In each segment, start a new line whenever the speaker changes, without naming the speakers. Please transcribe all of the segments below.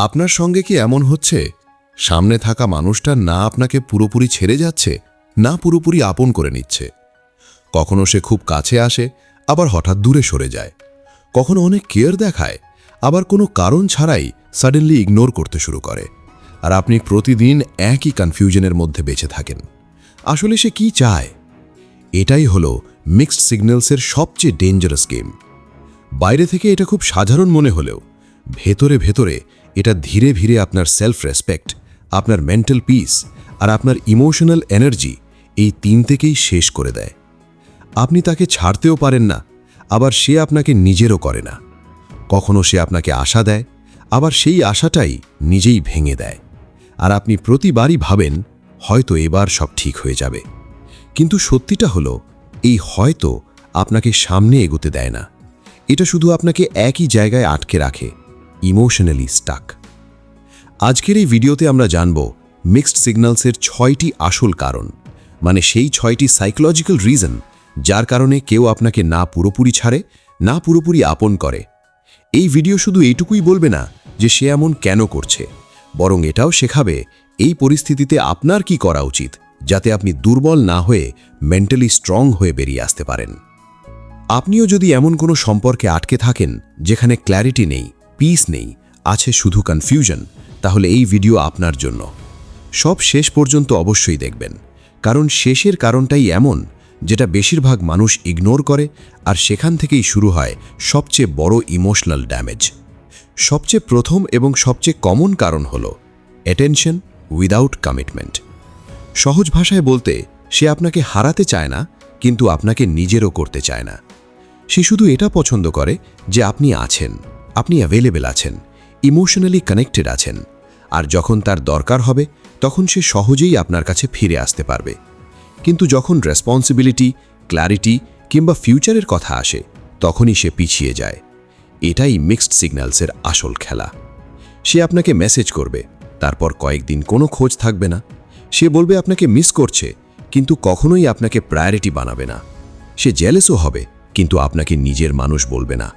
আপনার সঙ্গে কি এমন হচ্ছে সামনে থাকা মানুষটা না আপনাকে পুরোপুরি ছেড়ে যাচ্ছে, না পুরোপুরি আপন করে নিচ্ছে? কখনো সে খুব কাছে আসে, আবার হঠাৎ দূরে সরে যায়। কখনো অনেক কেয়ার দেখায়, আবার কোনো কারণ ছাড়াই সাডেনলি ইগনোর করতে শুরু করে। আর আপনি প্রতিদিন একই কনফিউশনের মধ্যে বেঁচে থাকেন। আসলে সে কি চায়? এটাই হলো মিক্সড সিগন্যালসের সবচেয়ে ডেঞ্জারাস গেম। বাইরে থেকে এটা খুব সাধারণ মনে হলেও ভেতরে ভেতরে এটা ধীরে ধীরে আপনার সেলফ রেসপেক্ট, আপনার মেন্টাল পিস আর আপনার ইমোশনাল এনার্জি এই তিন থেকেই শেষ করে দেয়। আপনি তাকে ছাড়তেও পারেন না, আবার সে আপনাকে নিজেরও করে না। কখনো সে আপনাকে আশা দেয়, আবার সেই আশাটাই নিজেই ভেঙে দেয়। আর আপনি প্রতিবারই ভাবেন হয়তো এবার সব ঠিক হয়ে যাবে। কিন্তু সত্যিটা হলো এই হয়তো আপনাকে সামনে এগোতে দেয় না। এটা শুধু আপনাকে একই জায়গায় আটকে রাখে, ইমোশনালি স্টাক। আজকের এই ভিডিওতে আমরা জানব মিক্সড সিগন্যালসের 6টি আসল কারণ, মানে সেই 6টি সাইকোলজিক্যাল রিজন যার কারণে কেউ আপনাকে না পুরোপুরি ছাড়ে, না পুরোপুরি আপন করে। এই ভিডিও শুধু এইটুকুই বলবে না যে সে এমন কেন করছে, বরং এটাও শেখাবে এই পরিস্থিতিতে আপনার কি করা উচিত, যাতে আপনি দুর্বল না হয়ে মেন্টালি স্ট্রং হয়ে বেরিয়ে আসতে পারেন। আপনিও যদি এমন কোনো সম্পর্কে আটকে থাকেন যেখানে ক্ল্যারিটি নেই, পিস নেই, আছে শুধু কনফিউশন, তাহলে এই ভিডিও আপনার জন্য। সব শেষ পর্যন্ত অবশ্যই দেখবেন, কারণ শেষের কারণটাই এমন যেটা বেশিরভাগ মানুষ ইগনোর করে, আর সেখান থেকেই শুরু হয় সবচেয়ে বড় ইমোশনাল ড্যামেজ। সবচেয়ে প্রথম এবং সবচেয়ে কমন কারণ হল অ্যাটেনশন উইদাউট কমিটমেন্ট। সহজ ভাষায় বলতে, সে আপনাকে হারাতে চায় না, কিন্তু আপনাকে নিজেরও করতে চায় না। সে শুধু এটা পছন্দ করে যে আপনি আছেন, আপনি অ্যাভেলেবেল আছেন, ইমোশনালি কানেক্টেড আছেন। আর যখন তার দরকার হবে তখন সে সহজেই আপনার কাছে ফিরে আসতে পারবে। কিন্তু যখন রেসপন্সিবিলিটি, ক্ল্যারিটি কিংবা ফিউচারের কথা আসে, তখনই সে পিছিয়ে যায়। এটাই মিক্সড সিগন্যালসের আসল খেলা। সে আপনাকে মেসেজ করবে, তারপর কয়েকদিন কোনো খোঁজ থাকবে না। সে বলবে আপনাকে মিস করছে, কিন্তু কখনোই আপনাকে প্রায়োরিটি বানাবে না। সে জেলাসও হবে, কিন্তু আপনাকে নিজের মানুষ বলবে না।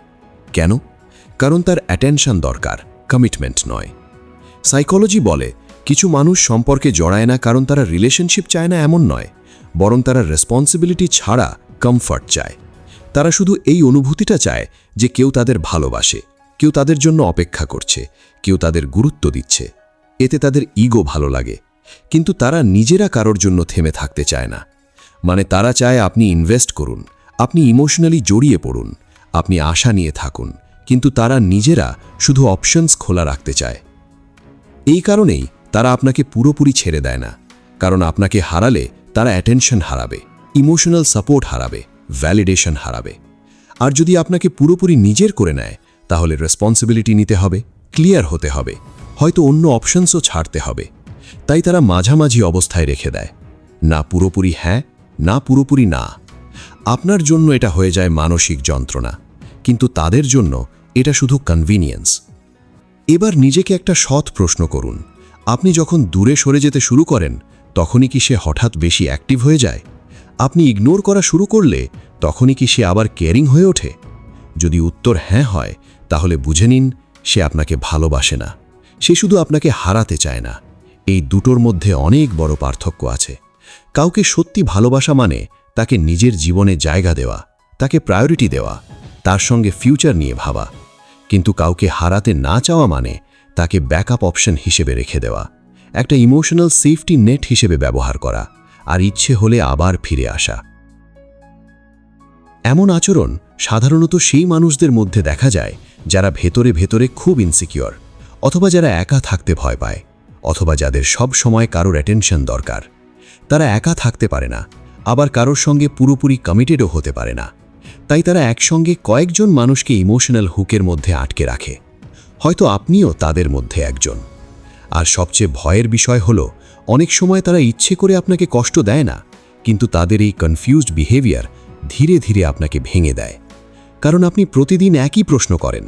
কেন? কারণ তার অ্যাটেনশন দরকার, কমিটমেন্ট নয়। সাইকোলজি বলে কিছু মানুষ সম্পর্কে জড়ায় না কারণ তারা রিলেশনশিপ চায় না, এমন নয়, বরং তারা রেসপন্সিবিলিটি ছাড়া কমফর্ট চায়। তারা শুধু এই অনুভূতিটা চায় যে কেউ তাদের ভালোবাসে, কেউ তাদের জন্য অপেক্ষা করছে, কেউ তাদের গুরুত্ব দিচ্ছে। এতে তাদের ইগো ভালো লাগে, কিন্তু তারা নিজেরা কারোর জন্য থেমে থাকতে চায় না। মানে তারা চায় আপনি ইনভেস্ট করুন, আপনি ইমোশনালি জড়িয়ে পড়ুন, আপনি আশা নিয়ে থাকুন, কিন্তু তারা নিজেরা শুধু অপশনস খোলা রাখতে চায়। এই কারণেই তারা আপনাকে পুরোপুরি ছেড়ে দেয় না, কারণ আপনাকে হারালে তারা অ্যাটেনশন হারাবে, ইমোশনাল সাপোর্ট হারাবে, ভ্যালিডেশন হারাবে। আর যদি আপনাকে পুরোপুরি নিজের করে নেয়, তাহলে রেসপন্সিবিলিটি নিতে হবে, ক্লিয়ার হতে হবে, হয়তো অন্য অপশনসও ছাড়তে হবে। তাই তারা মাঝামাঝি অবস্থায় রেখে দেয়, না পুরোপুরি হ্যাঁ, না পুরোপুরি না। আপনার জন্য এটা হয়ে যায় মানসিক যন্ত্রণা, কিন্তু তাদের জন্য এটা শুধু কনভিনিয়েন্স। এবার নিজেকে একটা সৎ প্রশ্ন করুন, আপনি যখন দূরে সরে যেতে শুরু করেন, তখনই কি সে হঠাৎ বেশি অ্যাক্টিভ হয়ে যায়? আপনি ইগনোর করা শুরু করলে তখনই কি সে আবার কেয়ারিং হয়ে ওঠে? যদি উত্তর হ্যাঁ হয়, তাহলে বুঝে নিন সে আপনাকে ভালোবাসে না, সে শুধু আপনাকে হারাতে চায় না। এই দুটোর মধ্যে অনেক বড় পার্থক্য আছে। কাউকে সত্যি ভালোবাসা মানে তাকে নিজের জীবনে জায়গা দেওয়া, তাকে প্রায়োরিটি দেওয়া, তার সঙ্গে ফিউচার নিয়ে ভাবা। কিন্তু কাউকে হারাতে না চাওয়া মানে তাকে ব্যাকআপ অপশন হিসেবে রেখে দেওয়া, একটা ইমোশনাল সেফটি নেট হিসেবে ব্যবহার করা, আর ইচ্ছে হলে আবার ফিরে আসা। এমন আচরণ সাধারণত সেই মানুষদের মধ্যে দেখা যায় যারা ভেতরে ভেতরে খুব ইনসিকিউর, অথবা যারা একা থাকতে ভয় পায়, অথবা যাদের সব সময় কারোর অ্যাটেনশন দরকার। তারা একা থাকতে পারে না, আবার কারোর সঙ্গে পুরোপুরি কমিটেডও হতে পারে না। তাই তারা একসঙ্গে কয়েকজন মানুষকে ইমোশনাল হুকের মধ্যে আটকে রাখে। হয়তো আপনিও তাদের মধ্যে একজন। আর সবচেয়ে ভয়ের বিষয় হলো, অনেক সময় তারা ইচ্ছে করে আপনাকে কষ্ট দেয় না, কিন্তু তাদের এই কনফিউজড বিহেভিয়ার ধীরে ধীরে আপনাকে ভেঙে দেয়। কারণ আপনি প্রতিদিন একই প্রশ্ন করেন,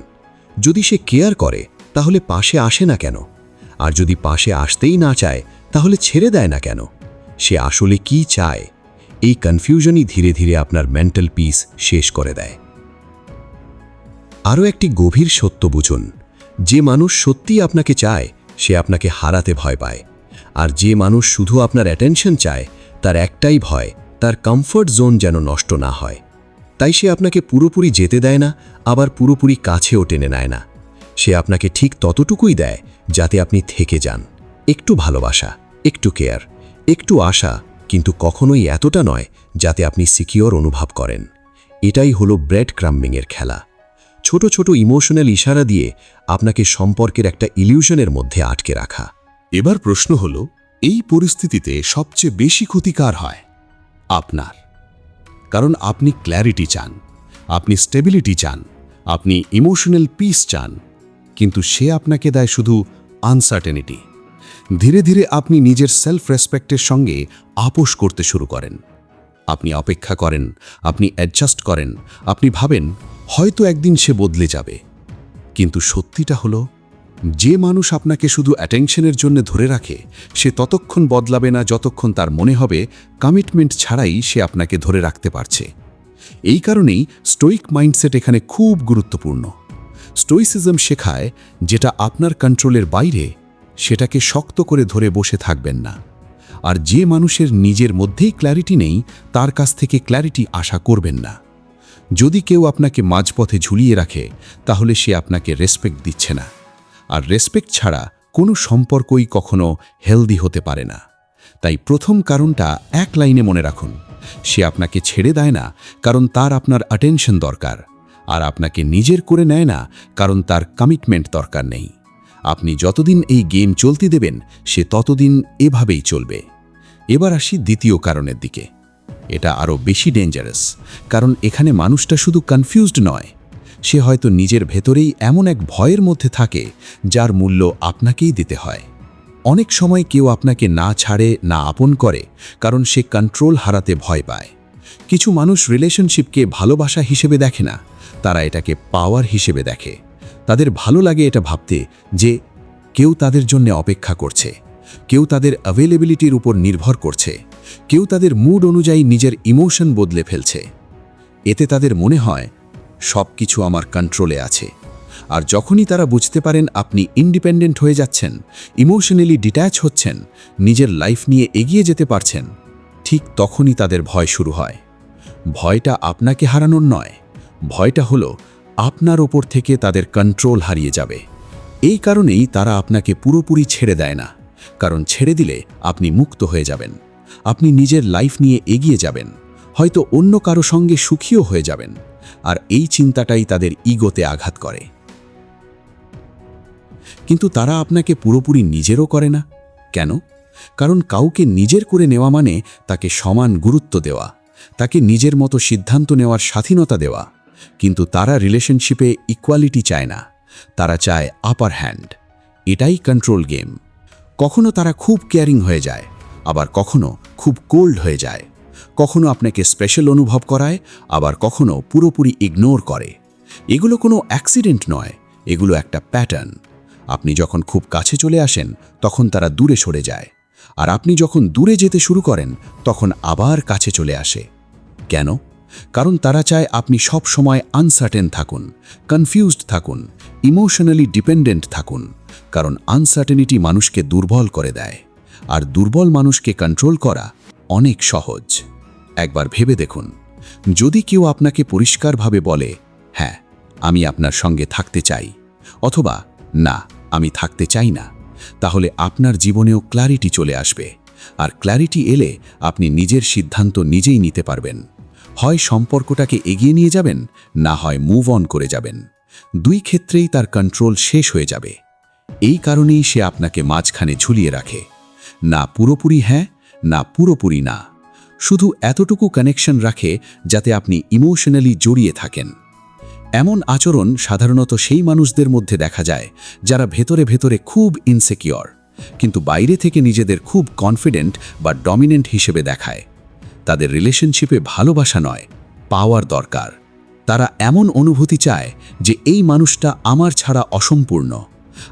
যদি সে কেয়ার করে তাহলে পাশে আসে না কেন? আর যদি পাশে আসতেই না চায়, তাহলে ছেড়ে দেয় না কেন? সে আসলে কি চায়? এই কনফিউশনই ধীরে ধীরে আপনার মেন্টাল পিস শেষ করে দেয়। আরও একটি গভীর সত্য বুঝুন,
যে মানুষ সত্যিই আপনাকে চায় সে আপনাকে হারাতে ভয় পায়, আর যে মানুষ শুধু আপনার অ্যাটেনশন চায় তার একটাই ভয়, তার কমফর্ট জোন যেন নষ্ট না হয়। তাই সে আপনাকে পুরোপুরি যেতে দেয় না, আবার পুরোপুরি কাছেও টেনে নেয় না। সে আপনাকে ঠিক ততটুকুই দেয় যাতে আপনি থেকে যান। একটু ভালোবাসা, একটু কেয়ার, একটু আশা, কিন্তু কখনোই এতটা নয় যাতে আপনি সিকিওর অনুভব করেন। এটাই হলো ব্রেড ক্রাম্বিংয়ের খেলা। ছোট ছোট ইমোশনাল ইশারা দিয়ে আপনাকে সম্পর্কের একটা ইলিউশনের মধ্যে আটকে রাখা।
এবার প্রশ্ন হলো, এই পরিস্থিতিতে সবচেয়ে বেশি ক্ষতি কার হয়? আপনার। কারণ আপনি ক্ল্যারিটি চান, আপনি স্টেবিলিটি চান, আপনি ইমোশনাল পিস চান, কিন্তু সে আপনাকে দেয় শুধু আনসার্টেনিটি। ধীরে ধীরে আপনি নিজের সেলফ রেসপেক্টের সঙ্গে আপোষ করতে শুরু করেন। আপনি অপেক্ষা করেন, আপনি অ্যাডজাস্ট করেন, আপনি ভাবেন হয়তো একদিন সে বদলে যাবে। কিন্তু সত্যিটা হলো, যে মানুষ আপনাকে শুধু অ্যাটেনশনের জন্য ধরে রাখে সে ততক্ষণ বদলাবে না যতক্ষণ তার মনে হবে কমিটমেন্ট ছাড়াই সে আপনাকে ধরে রাখতে পারছে। এই কারণেই স্টোইক মাইন্ডসেট এখানে খুব গুরুত্বপূর্ণ। স্টোইসিজম শেখায় যেটা আপনার কন্ট্রোলের বাইরে সেটাকে শক্ত করে ধরে বসে থাকবেন না। আর যে মানুষের নিজের মধ্যেই ক্ল্যারিটি নেই তার কাছ থেকে ক্ল্যারিটি আশা করবেন না। যদি কেউ আপনাকে মাঝপথে ঝুলিয়ে রাখে তাহলে সে আপনাকে রেসপেক্ট দিচ্ছে না, আর রেসপেক্ট ছাড়া কোনো সম্পর্কই কখনো হেলদি হতে পারে না। তাই প্রথম কারণটা এক লাইনে মনে রাখুন, সে আপনাকে ছেড়ে দেয় না কারণ তার আপনার অ্যাটেনশন দরকার, আর আপনাকে নিজের করে নেয় না কারণ তার কমিটমেন্ট দরকার নেই। আপনি যতদিন এই গেম চলতে দেবেন সে ততদিন এভাবেই চলবে। এবার আসি দ্বিতীয় কারণের দিকে। এটা আরও বেশি ডেঞ্জারাস, কারণ এখানে মানুষটা শুধু কনফিউজড নয়, সে হয়তো নিজের ভেতরেই এমন এক ভয়ের মধ্যে থাকে যার মূল্য আপনাকেই দিতে হয়। অনেক সময় কেউ আপনাকে না ছাড়ে, না আপন করে, কারণ সে কন্ট্রোল হারাতে ভয় পায়। কিছু মানুষ রিলেশনশিপকে ভালোবাসা হিসেবে দেখে না, তারা এটাকে পাওয়ার হিসেবে দেখে। তাদের ভালো লাগে এটা ভাবতে যে কেউ তাদের জন্য অপেক্ষা করছে, কেউ তাদের অ্যাভেলেবিলিটির উপর নির্ভর করছে, কেউ তাদের মুড অনুযায়ী নিজের ইমোশন বদলে ফেলছে। এতে তাদের মনে হয় সব কিছু আমার কন্ট্রোলে আছে। আর যখনই তারা বুঝতে পারেন আপনি ইন্ডিপেন্ডেন্ট হয়ে যাচ্ছেন, ইমোশনালি ডিট্যাচ হচ্ছেন, নিজের লাইফ নিয়ে এগিয়ে যেতে পারছেন, ঠিক তখনই তাদের ভয় শুরু হয়। ভয়টা আপনাকে হারানোর নয়, ভয়টা হলো আপনার ওপর থেকে তাদের কন্ট্রোল হারিয়ে যাবে। এই কারণেই তারা আপনাকে পুরোপুরি ছেড়ে দেয় না, কারণ ছেড়ে দিলে আপনি মুক্ত হয়ে যাবেন, আপনি নিজের লাইফ নিয়ে এগিয়ে যাবেন, হয়তো অন্য কারো সঙ্গে সুখীও হয়ে যাবেন। আর এই চিন্তাটাই তাদের ইগোতে আঘাত করে। কিন্তু তারা আপনাকে পুরোপুরি নিজেরও করে না। কেন? কারণ কাউকে নিজের করে নেওয়া মানে তাকে সমান গুরুত্ব দেওয়া, তাকে নিজের মতো সিদ্ধান্ত নেওয়ার স্বাধীনতা দেওয়া। কিন্তু তারা রিলেশনশিপে ইকুয়ালিটি চায় না, তারা চায় আপার হ্যান্ড। এটাই কন্ট্রোল গেম। কখনো তারা খুব কেয়ারিং হয়ে যায়, আবার কখনো খুব কোল্ড হয়ে যায়। কখনো আপনাকে স্পেশাল অনুভব করায়, আবার কখনো পুরোপুরি ইগনোর করে। এগুলো কোনো অ্যাক্সিডেন্ট নয়, এগুলো একটা প্যাটার্ন। আপনি যখন খুব কাছে চলে আসেন তখন তারা দূরে সরে যায়, আর আপনি যখন দূরে যেতে শুরু করেন তখন আবার কাছে চলে আসে। কেন? কারণ তারা চায় আপনি সব সময় আনসার্টেন থাকুন, কনফিউজড থাকুন, ইমোশনালি ডিপেন্ডেন্ট থাকুন। কারণ আনসার্টেনিটি মানুষকে দুর্বল করে দেয়, আর দুর্বল মানুষকে কন্ট্রোল করা অনেক সহজ। একবার ভেবে দেখুন, যদি কেউ আপনাকে পরিষ্কারভাবে বলে, হ্যাঁ আমি আপনার সঙ্গে থাকতে চাই, অথবা না আমি থাকতে চাই না, তাহলে আপনার জীবনেও ক্ল্যারিটি চলে আসবে। আর ক্ল্যারিটি এলে আপনি নিজের সিদ্ধান্ত নিজেই নিতে পারবেন। হয় সম্পর্কটাকে এগিয়ে নিয়ে যাবেন, না হয় মুভ অন করে যাবেন। দুই ক্ষেত্রেই তার কন্ট্রোল শেষ হয়ে যাবে। এই কারণেই সে আপনাকে মাঝখানে ঝুলিয়ে রাখে, না পুরোপুরি হ্যাঁ, না পুরোপুরি না, শুধু এতটুকু কানেকশন রাখে যাতে আপনি ইমোশনালি জড়িয়ে থাকেন। এমন আচরণ সাধারণত সেই মানুষদের মধ্যে দেখা যায় যারা ভেতরে ভেতরে খুব ইনসিকিউর, কিন্তু বাইরে থেকে নিজেদের খুব কনফিডেন্ট বা ডমিনেন্ট হিসেবে দেখায়। তাদের রিলেশনশিপে ভালোবাসা নয়, পাওয়ার দরকার। তারা এমন অনুভূতি চায় যে এই মানুষটা আমার ছাড়া অসম্পূর্ণ।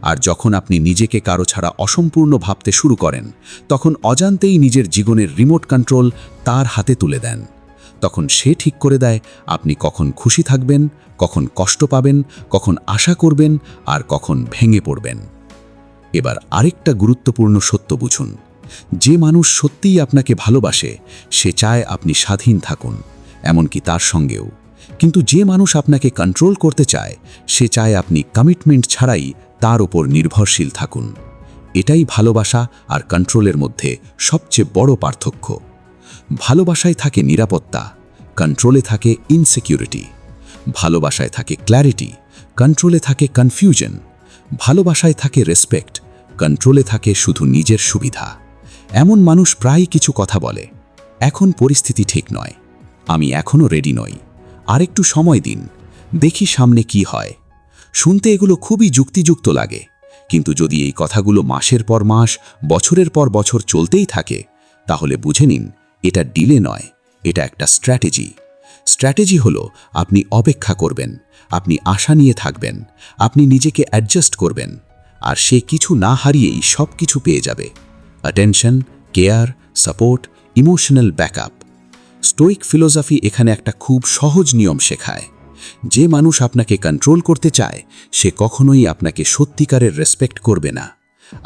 আর যখন আপনি নিজেকে কারো ছাড়া অসম্পূর্ণ ভাবতে শুরু করেন, তখন অজান্তেই নিজের জীবনের রিমোট কন্ট্রোল তার হাতে তুলে দেন। তখন সে ঠিক করে দেয় আপনি কখন খুশি থাকবেন, কখন কষ্ট পাবেন, কখন আশা করবেন আর কখন ভেঙে পড়বেন। এবার আরেকটা গুরুত্বপূর্ণ সত্য বুঝুন, যে মানুষ সত্যিই আপনাকে ভালোবাসে সে চায় আপনি স্বাধীন থাকুন, এমনকি তার সঙ্গেও। কিন্তু যে মানুষ আপনাকে কন্ট্রোল করতে চায় সে চায় আপনি কমিটমেন্ট ছাড়াই তার উপর নির্ভরশীল থাকুন। এটাই ভালোবাসা আর কন্ট্রোলের মধ্যে সবচেয়ে বড় পার্থক্য। ভালোবাসায় থাকে নিরাপত্তা, কন্ট্রোলে থাকে ইনসিকিউরিটি। ভালোবাসায় থাকে ক্ল্যারিটি, কন্ট্রোলে থাকে কনফিউশন। ভালোবাসায় থাকে রেসপেক্ট, কন্ট্রোলে থাকে শুধু নিজের সুবিধা। এমন মানুষ প্রায়ই কিছু কথা বলে, এখন পরিস্থিতি ঠিক নয়, আমি এখনও রেডি নই, আরেকটু সময় দিন, দেখি সামনে কি হয়। শুনতে এগুলো খুবই যুক্তিযুক্ত লাগে, কিন্তু যদি এই কথাগুলো মাসের পর মাস, বছরের পর বছর চলতেই থাকে, তাহলে বুঝে নিন এটা ডিলে নয়, এটা একটা স্ট্র্যাটেজি। স্ট্র্যাটেজি হলো আপনি অপেক্ষা করবেন, আপনি আশা নিয়ে থাকবেন, আপনি নিজেকে অ্যাডজাস্ট করবেন, আর সে কিছু না হারিয়েই সব কিছু পেয়ে যাবে। Attention, care, support, emotional backup. Stoic philosophy এখানে একটা খুব সহজ নিয়ম শেখায়। যে মানুষ আপনাকে কন্ট্রোল করতে চায় সে কখনোই আপনাকে সত্যিকারের রেসপেক্ট করবে না,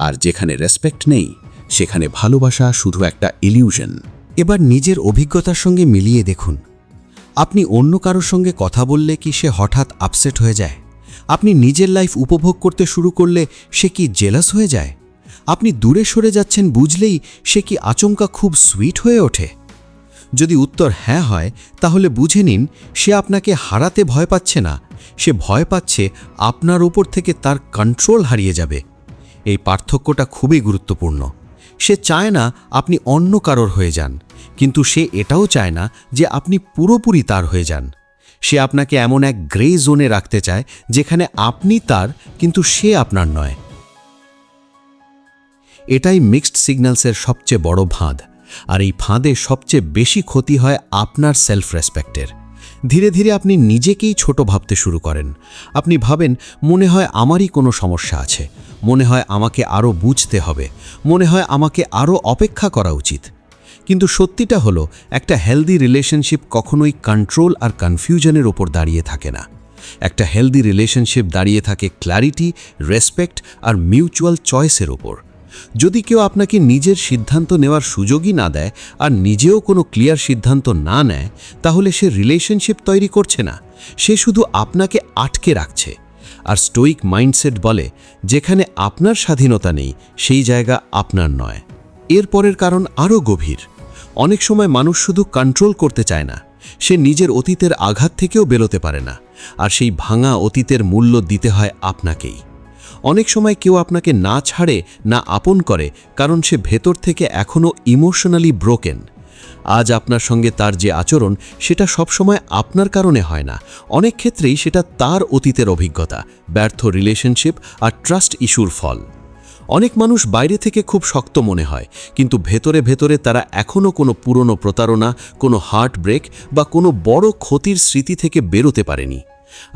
আর যেখানে রেসপেক্ট নেই সেখানে ভালোবাসা শুধু একটা ইলিউশন।
এবার নিজের অভিজ্ঞতার সঙ্গে মিলিয়ে দেখুন, আপনি অন্য কারোর সঙ্গে কথা বললে কি সে হঠাৎ আপসেট হয়ে যায়? আপনি নিজের লাইফ উপভোগ করতে শুরু করলে সে কি জেলাস হয়ে যায়? আপনি দূরে সরে যাচ্ছেন বুঝলেই সে কি আচমকা খুব সুইট হয়ে ওঠে? যদি উত্তর হ্যাঁ হয়, তাহলে বুঝে নিন সে আপনাকে হারাতে ভয় পাচ্ছে না, সে ভয় পাচ্ছে আপনার ওপর থেকে তার কন্ট্রোল হারিয়ে যাবে। এই পার্থক্যটা খুবই গুরুত্বপূর্ণ। সে চায় না আপনি অন্য কারোর হয়ে যান, কিন্তু সে এটাও চায় না যে আপনি পুরোপুরি তার হয়ে যান। সে আপনাকে এমন এক গ্রে জোনে রাখতে চায় যেখানে আপনি তার কিন্তু সে আপনার নয়। এটাই মিক্সড সিগন্যালসের সবচেয়ে বড় ফাঁদ, আর এই ফাঁদে সবচেয়ে বেশি ক্ষতি হয় আপনার সেলফ রেসপেক্টের। ধীরে ধীরে আপনি নিজেকেই ছোট ভাবতে শুরু করেন। আপনি ভাবেন মনে হয় আমারই কোনো সমস্যা আছে, মনে হয় আমাকে আরও বুঝতে হবে, মনে হয় আমাকে আরও অপেক্ষা করা উচিত। কিন্তু সত্যিটা হলো একটা হেলদি রিলেশনশিপ কখনোই কন্ট্রোল আর কনফিউশনের ওপর দাঁড়িয়ে থাকে না। একটা হেলদি রিলেশনশিপ দাঁড়িয়ে থাকে ক্ল্যারিটি, রেসপেক্ট আর মিউচুয়াল চয়েসের ওপর। যদি কেউ আপনাকে নিজের সিদ্ধান্ত নেওয়ার সুযোগই না দেয় আর নিজেও কোনো ক্লিয়ার সিদ্ধান্ত না নেয়, তাহলে সে রিলেশনশিপ তৈরি করছে না, সে শুধু আপনাকে আটকে রাখছে। আর স্টোইক মাইন্ডসেট বলে, যেখানে আপনার স্বাধীনতা নেই সেই জায়গা আপনার নয়। এর পরের কারণ আরও গভীর। অনেক সময় মানুষ শুধু কন্ট্রোল করতে চায় না, সে নিজের অতীতের আঘাত থেকেও বেরোতে পারে না, আর সেই ভাঙা অতীতের মূল্য দিতে হয় আপনাকেই। অনেক সময় কেউ আপনাকে না ছাড়ে, না আপন করে, কারণ সে ভেতর থেকে এখনও ইমোশনালি ব্রোকেন। আজ আপনার সঙ্গে তার যে আচরণ, সেটা সবসময় আপনার কারণে হয় না, অনেক ক্ষেত্রেই সেটা তার অতীতের অভিজ্ঞতা, ব্যর্থ রিলেশনশিপ আর ট্রাস্ট ইস্যুর ফল। অনেক মানুষ বাইরে থেকে খুব শক্ত মনে হয়, কিন্তু ভেতরে ভেতরে তারা এখনও কোনো পুরনো প্রতারণা, কোনো হার্ট ব্রেক বা কোনো বড় ক্ষতির স্মৃতি থেকে বেরোতে পারেনি।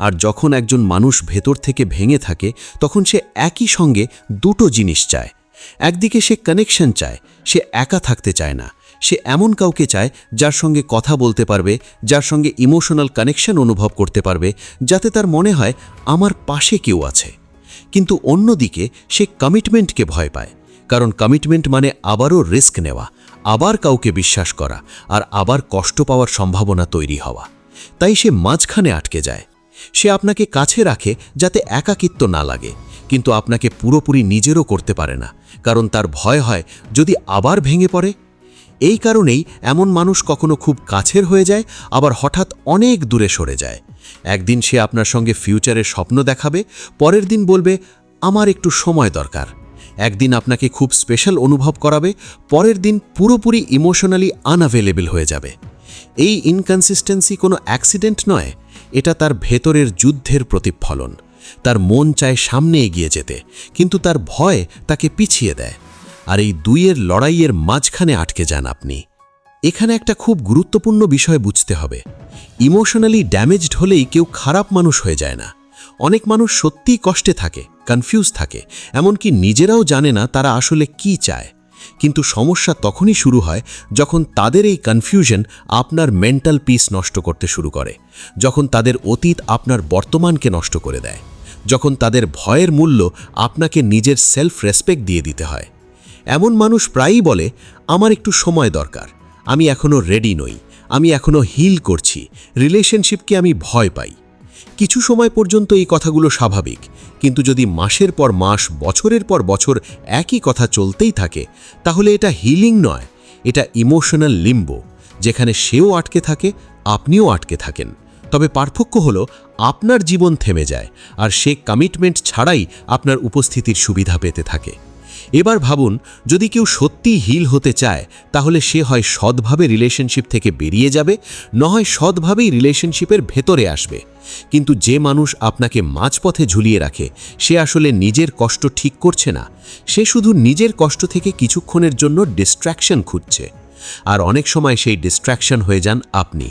আর যখন একজন মানুষ ভেতর থেকে ভেঙে থাকে, তখন সে একই সঙ্গে দুটো জিনিস চায়। একদিকে সে কানেকশন চায়, সে একা থাকতে চায় না, সে এমন কাউকে চায় যার সঙ্গে কথা বলতে পারবে, যার সঙ্গে ইমোশনাল কানেকশন অনুভব করতে পারবে, যাতে তার মনে হয় আমার পাশে কেউ আছে। কিন্তু অন্যদিকে সে কমিটমেন্টকে ভয় পায়, কারণ কমিটমেন্ট মানে আবারও রিস্ক নেওয়া, আবার কাউকে বিশ্বাস করা, আর আবার কষ্ট পাওয়ার সম্ভাবনা তৈরি হওয়া। তাই সে মাঝখানে আটকে যায়। সে আপনাকে কাছে রাখে যাতে একাকিত্ব না লাগে, কিন্তু আপনাকে পুরোপুরি নিজেরও করতে পারে না, কারণ তার ভয় হয় যদি আবার ভেঙে পড়ে। এই কারণেই এমন মানুষ কখনো খুব কাছের হয়ে যায়, আবার হঠাৎ অনেক দূরে সরে যায়। একদিন সে আপনার সঙ্গে ফিউচারের স্বপ্ন দেখাবে, পরের দিন বলবে আমার একটু সময় দরকার। একদিন আপনাকে খুব স্পেশাল অনুভব করাবে, পরের দিন পুরোপুরি ইমোশনালি আনঅ্যাভেলেবল হয়ে যাবে। এই ইনকনসিস্টেন্সি কোনো অ্যাক্সিডেন্ট নয়, এটা তার ভেতরের যুদ্ধের প্রতিফলন। তার মন চায় সামনে এগিয়ে যেতে, কিন্তু তার ভয় তাকে পিছিয়ে দেয়। আর এই দুইয়ের লড়াইয়ের মাঝখানে আটকে যান আপনি। এখানে একটা খুব গুরুত্বপূর্ণ বিষয় বুঝতে হবে। ইমোশনালি ড্যামেজড হলেই কেউ খারাপ মানুষ হয়ে যায় না। অনেক মানুষ সত্যিই কষ্টে থাকে, কনফিউজ থাকে, এমনকি নিজেরাও জানে না তারা আসলে কি চায়। কিন্তু সমস্যা তখনই শুরু হয় যখন তাদের এই কনফিউশন আপনার মেন্টাল পিস নষ্ট করতে শুরু করে, যখন তাদের অতীত আপনার বর্তমানকে নষ্ট করে দেয়, যখন তাদের ভয়ের মূল্য আপনাকে নিজের সেলফ রেসপেক্ট দিয়ে দিতে হয়। এমন মানুষ প্রায়ই বলে, আমার একটু সময় দরকার, আমি এখনও রেডি নই, আমি এখনও হিল করছি, রিলেশনশিপকে আমি ভয় পাই। কিছু সময় পর্যন্ত এই কথাগুলো স্বাভাবিক, কিন্তু যদি মাসের পর মাস, বছরের পর বছর একই কথা চলতেই থাকে, তাহলে এটা হিলিং নয়, এটা ইমোশনাল লিম্বো, যেখানে সেও আটকে থাকে, আপনিও আটকে থাকেন। তবে পার্থক্য হলো আপনার জীবন থেমে যায়, আর সে কমিটমেন্ট ছাড়াই আপনার উপস্থিতির সুবিধা পেতে থাকে। এবার ভাবুন, যদি কেউ সত্যিই হিল হতে চায়, তাহলে সে হয় সৎভাবে রিলেশনশিপ থেকে বেরিয়ে যাবে, নয় সৎভাবেই রিলেশনশিপের ভেতরে আসবে। কিন্তু যে মানুষ আপনাকে মাঝপথে ঝুলিয়ে রাখে, সে আসলে নিজের কষ্ট ঠিক করছে না, সে শুধু নিজের কষ্ট থেকে কিছুক্ষণের জন্য ডিস্ট্র্যাকশন খুঁজছে। আর অনেক সময় সেই ডিস্ট্র্যাকশন হয়ে যান আপনি।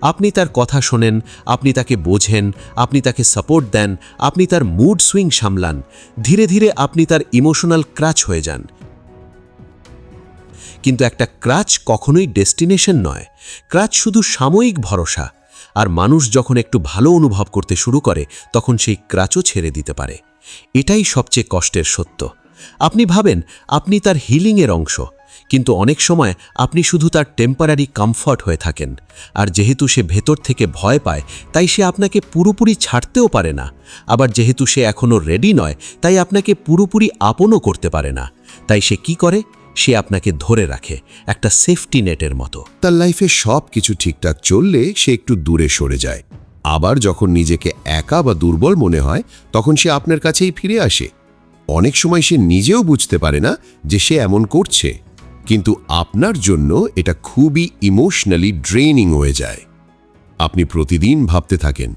আপনি তার কথা শোনেন, আপনি তাকে বোঝেন, আপনি তাকে সাপোর্ট দেন, আপনি তার মুড সুইং সামলান। ধীরে ধীরে আপনি তার ইমোশনাল ক্রাচ হয়ে যান। কিন্তু একটা ক্রাচ কখনোই ডেস্টিনেশন নয়, ক্রাচ শুধু সাময়িক ভরসা। আর মানুষ যখন একটু ভালো অনুভব করতে শুরু করে, তখন সেই ক্রাচও ছেড়ে দিতে পারে। এটাই সবচেয়ে কষ্টের সত্য। আপনি ভাবেন আপনি তার হিলিংয়ের অংশ, কিন্তু অনেক সময় আপনি শুধু তার টেম্পারারি কমফর্ট হয়ে থাকেন। আর যেহেতু সে ভেতর থেকে ভয় পায়, তাই সে আপনাকে পুরোপুরি ছাড়তেও পারে না। আবার যেহেতু সে এখনও রেডি নয়, তাই আপনাকে পুরোপুরি আপনও করতে পারে না। তাই সে কি করে? সে আপনাকে ধরে রাখে, একটা সেফটি নেটের মতো।
তার লাইফে সব কিছু ঠিকঠাক চললে সে একটু দূরে সরে যায়। আবার যখন নিজেকে একা বা দুর্বল মনে হয়, তখন সে আপনার কাছেই ফিরে আসে। অনেক সময় সে নিজেও বুঝতে পারে না যে সে এমন করছে, কিন্তু আপনার জন্য এটা খুবই ইমোশনালি ড্রেনিং হয়ে যায়। আপনি প্রতিদিন ভাবতে থাকেন,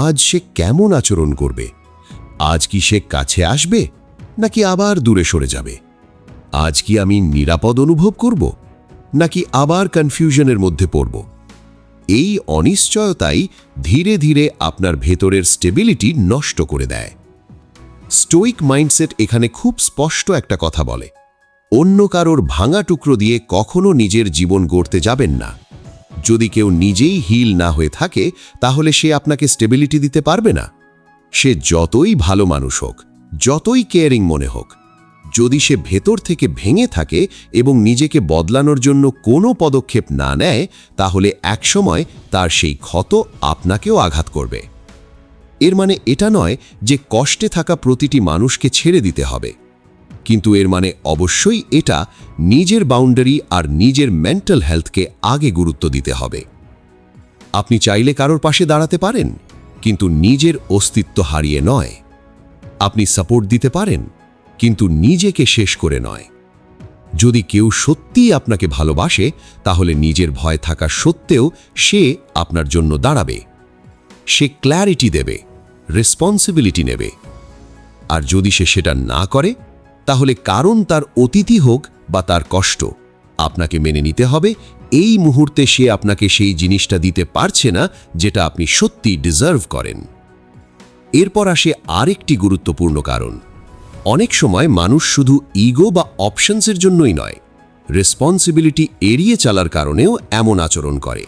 আজ সে কেমন আচরণ করবে, আজ কি সে কাছে আসবে নাকি আবার দূরে সরে যাবে, আজ কি আমি নিরাপদ অনুভব করব নাকি আবার কনফিউশনের মধ্যে পড়ব। এই অনিশ্চয়তাই ধীরে ধীরে আপনার ভেতরের স্টেবিলিটি নষ্ট করে দেয়। স্টোইক মাইন্ডসেট এখানে খুব স্পষ্ট একটা কথা বলে, অন্য কারোর ভাঙা টুকরো দিয়ে কখনো নিজের জীবন গড়তে যাবেন না। যদি কেউ নিজেই হিল না হয়ে থাকে, তাহলে সে আপনাকে স্টেবিলিটি দিতে পারবে না। সে যতই ভালো মানুষ হোক, যতই কেয়ারিং মনে হোক, যদি সে ভেতর থেকে ভেঙে থাকে এবং নিজেকে বদলানোর জন্য কোনো পদক্ষেপ না নেয়, তাহলে একসময় তার সেই ক্ষত আপনাকেও আঘাত করবে। এর মানে এটা নয় যে কষ্টে থাকা প্রতিটি মানুষকে ছেড়ে দিতে হবে, কিন্তু এর মানে অবশ্যই এটা নিজের বাউন্ডারি আর নিজের মেন্টাল হেলথকে আগে গুরুত্ব দিতে হবে। আপনি চাইলে কারোর পাশে দাঁড়াতে পারেন, কিন্তু নিজের অস্তিত্ব হারিয়ে নয়। আপনি সাপোর্ট দিতে পারেন, কিন্তু নিজেকে শেষ করে নয়। যদি কেউ সত্যিই আপনাকে ভালোবাসে, তাহলে নিজের ভয় থাকা সত্ত্বেও সে আপনার জন্য দাঁড়াবে। সে ক্ল্যারিটি দেবে, রেসপন্সিবিলিটি নেবে। আর যদি সে সেটা না করে, তাহলে কারণ তার অতীতই হোক বা তার কষ্ট, আপনাকে মেনে নিতে হবে এই মুহূর্তে সে আপনাকে সেই জিনিসটা দিতে পারছে না যেটা আপনি সত্যি ডিজার্ভ করেন। এরপর আসে আরেকটি গুরুত্বপূর্ণ কারণ। অনেক সময় মানুষ শুধু ইগো বা অপশনসের জন্যই নয়, রেসপন্সিবিলিটি এড়িয়ে চলার কারণেও এমন আচরণ করে।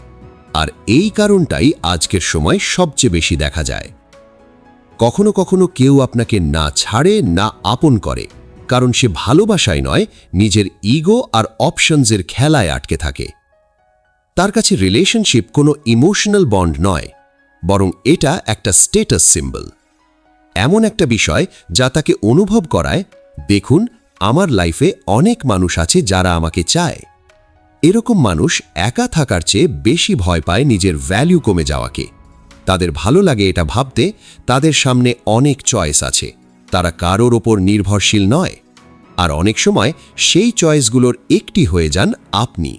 আর এই কারণটাই আজকের সময় সবচেয়ে বেশি দেখা যায়। কখনো কখনো কেউ আপনাকে না ছাড়ে, না আপন করে, কারণ সে ভালোবাসায় নয়, নিজের ইগো আর অপশনসের খেলায় আটকে থাকে। তার কাছে রিলেশনশিপ কোনো ইমোশনাল বন্ড নয়, বরং এটা একটা স্ট্যাটাস সিম্বল। এমন একটা বিষয় যা তাকে অনুভব করায়, দেখুন, আমার লাইফে অনেক মানুষ আছে যারা আমাকে চায়। এরকম মানুষ একা থাকার চেয়ে বেশি ভয় পায় নিজের ভ্যালু কমে যাওয়াকে। তাদের ভালো লাগে এটা ভাবতে তাদের সামনে অনেক চয়েস আছে, তারা কারোর ওপর নির্ভরশীল নয়। আর অনেক সময় সেই চয়েসগুলোর একটি হয়ে যান আপনি।